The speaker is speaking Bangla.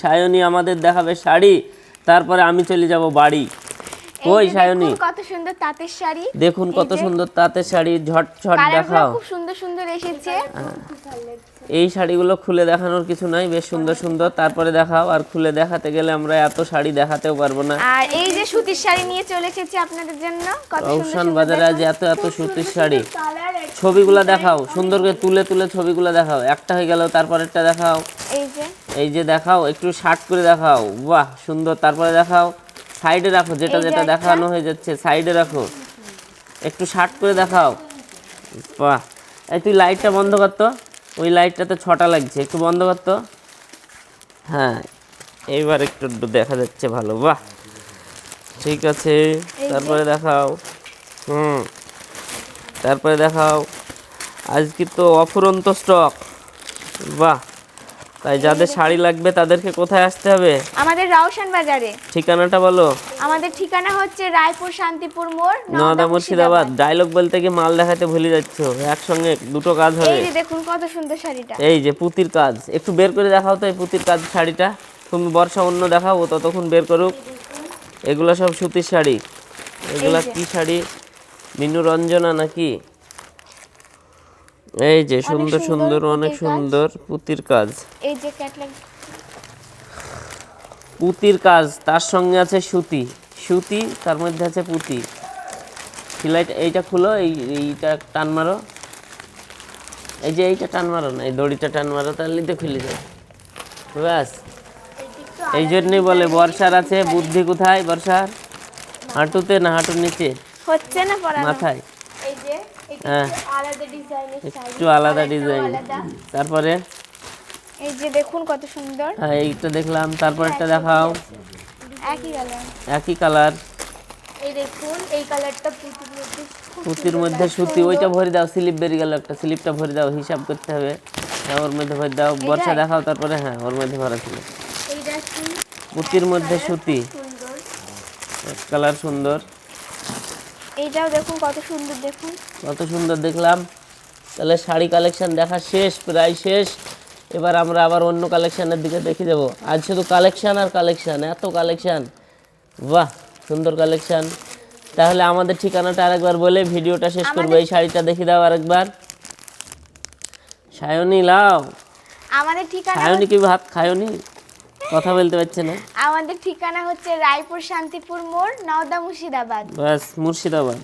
সায়নী আমাদের দেখাবে শাড়ি, তারপরে আমি চলে যাব বাড়ি। ওই সায়নী, কত সুন্দর তাঁতের শাড়ি, দেখুন কত সুন্দর তাঁতের শাড়ি, ঝটঝট দেখাও। খুব সুন্দর সুন্দর এসেছে। এই শাড়িগুলো খুলে দেখানোর কিছু নাই, বেশ সুন্দর সুন্দর। তারপরে দেখাও, আর খুলে দেখাতে গেলে আমরা এত শাড়ি দেখাতেও পারবো না। আর এই যে সুতির শাড়ি নিয়ে চলে এসেছি আপনাদের জন্য, কত সুন্দর রওশন বাজারে আজ এত এত সুতির শাড়ি। ছবিগুলো দেখাও, সুন্দর করে তুলে তুলে ছবিগুলো দেখাও। একটা হয়ে গেল, তারপরেরটা দেখাও। এই যে দেখাও, একটু শার্ট করে দেখাও। বাহ সুন্দর। তারপরে দেখাও, সাইডে রাখো, যেটা যেটা দেখানো হয়ে যাচ্ছে সাইডে রাখো। একটু শার্ট করে দেখাও। বাহ, এই তুই লাইটটা বন্ধ করতো, ওই লাইটটাতে ছটা লাগছে, একটু বন্ধ করতো। হ্যাঁ, এইবার একটু দেখা যাচ্ছে ভালো। বাহ ঠিক আছে। তারপরে দেখাও। তারপরে দেখাও, আজকে তো অফুরন্ত স্টক। বাহ, তাই যাদের শাড়ি লাগবে তাদেরকে কোথায় আসতে হবে? আমাদের রওশন বাজারে। ঠিকানাটা বলো। আমাদের ঠিকানা হচ্ছে রায়পুর শান্তিপুর মোড়, নওদা মুর্শিদাবাদ। ডায়লগ বলতে গিয়ে মাল দেখাতে ভুলে যাচ্ছ, একসঙ্গে দুটো কাজ হবে। এই যে দেখুন কত সুন্দর শাড়িটা, এই যে পুতির কাজ, একটু বের করে দেখাও তো এই পুতির কাজ শাড়িটা। তুমি বর্ষা অন্য দেখাও, ও ততক্ষণ বের করুক। এগুলো সব সুতির শাড়ি। এগুলা কি শাড়ি? মিনু রঞ্জনা নাকি? এই যে সুন্দর সুন্দর, অনেক সুন্দর পুতির কাজ। এই যে ক্যাটলগ পুতির কাজ, তার সঙ্গে আছে সুতি। সুতি, তার মধ্যে আছে পুতি। সেলাইটা এইটা খুলো, এইটা টান মারো। এই যে এইটা টান মারো না, এই দড়িটা টান মারো, তাহলে তো খুলে যায়। ব্যাস, এই জন্যই বলে বর্ষার আছে বুদ্ধি কোথায়? বর্ষার হাঁটুতে না হাঁটুর নিচে? হচ্ছে না পরানো, মাথায়। এই যে হ্যাঁ, আলাদা ডিজাইনের শাড়ি, একটু আলাদা ডিজাইন। তারপরে এই যে দেখুন কত সুন্দর। হ্যাঁ, এইটা দেখলাম। তারপরেরটা দেখাও। একই কালার, একই কালার। এই দেখুন এই কালারটা পুতির মধ্যে সুতি। ওইটা ভরে দাও, স্লিপ বেরিয়ে গেল একটা, স্লিপটা ভরে দাও, হিসাব করতে হবে। হ্যাঁ, ওর মধ্যে ভরে দাও। বর্ষা দেখাও। তারপরে হ্যাঁ, ওর মধ্যে ভরা ছিল। পুতির মধ্যে সুতি, কালার সুন্দর। এইটাও দেখুন কত সুন্দর, দেখুন কত সুন্দর দেখলাম। তাহলে শাড়ি কালেকশন দেখা শেষ, প্রায় শেষ। এবার আমরা আবার অন্য কালেকশানের দিকে দেখে যাব। আজ শুধু কালেকশান আর কালেকশান, এত কালেকশান। বাহ সুন্দর কালেকশান। তাহলে আমাদের ঠিকানাটা আরেকবার বলে ভিডিওটা শেষ করবো। এই শাড়িটা দেখে দাও আরেকবার। সায়নী লাও। আমাদের ঠিকানা, সায়নী কি ভাত খায়নি? কথা বলতে পারছে না। আমাদের ঠিকানা হচ্ছে রায়পুর শান্তিপুর মোড়, নওদা মুর্শিদাবাদ। বাস, মুর্শিদাবাদ।